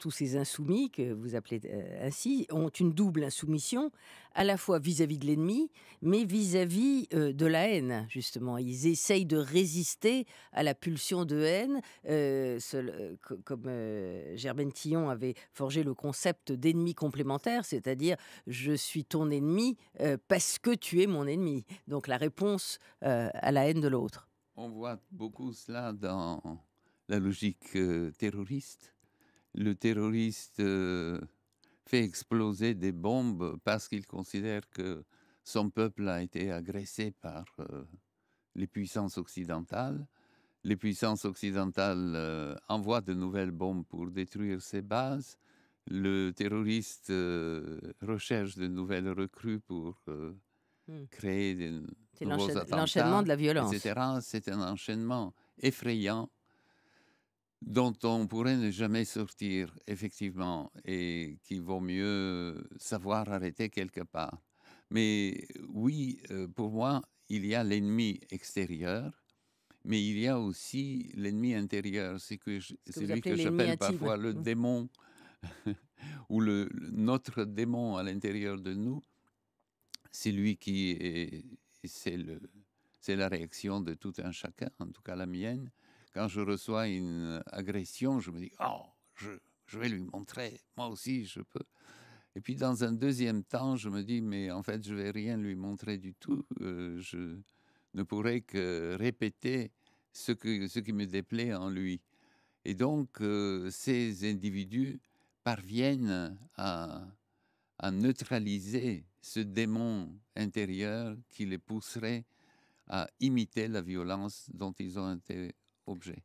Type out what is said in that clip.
tous ces insoumis, que vous appelez ainsi, ont une double insoumission, à la fois vis-à-vis de l'ennemi, mais vis-à-vis de la haine, justement. Ils essayent de résister à la pulsion de haine, comme Germaine Tillon avait forgé le concept d'ennemi complémentaire, c'est-à-dire je suis ton ennemi parce que tu es mon ennemi. Donc la réponse à la haine de l'autre. On voit beaucoup cela dans la logique terroriste. Le terroriste fait exploser des bombes parce qu'il considère que son peuple a été agressé par les puissances occidentales. Les puissances occidentales envoient de nouvelles bombes pour détruire ses bases. Le terroriste recherche de nouvelles recrues pour créer de C'est nouveaux l'enchaînement attentats, de la violence. etc. C'est un enchaînement effrayant dont on pourrait ne jamais sortir, effectivement, et qu'il vaut mieux savoir arrêter quelque part. Mais oui, pour moi, il y a l'ennemi extérieur, mais il y a aussi l'ennemi intérieur. C'est celui que j'appelle parfois le démon, ou notre démon à l'intérieur de nous. C'est lui qui est, c'est la réaction de tout un chacun, en tout cas la mienne. Quand je reçois une agression, je me dis, oh, je vais lui montrer, moi aussi je peux. Et puis dans un deuxième temps, je me dis, mais en fait, je vais rien lui montrer du tout. Je ne pourrai que répéter ce qui me déplaît en lui. Et donc, ces individus parviennent à neutraliser ce démon intérieur qui les pousserait à imiter la violence dont ils ont été objets.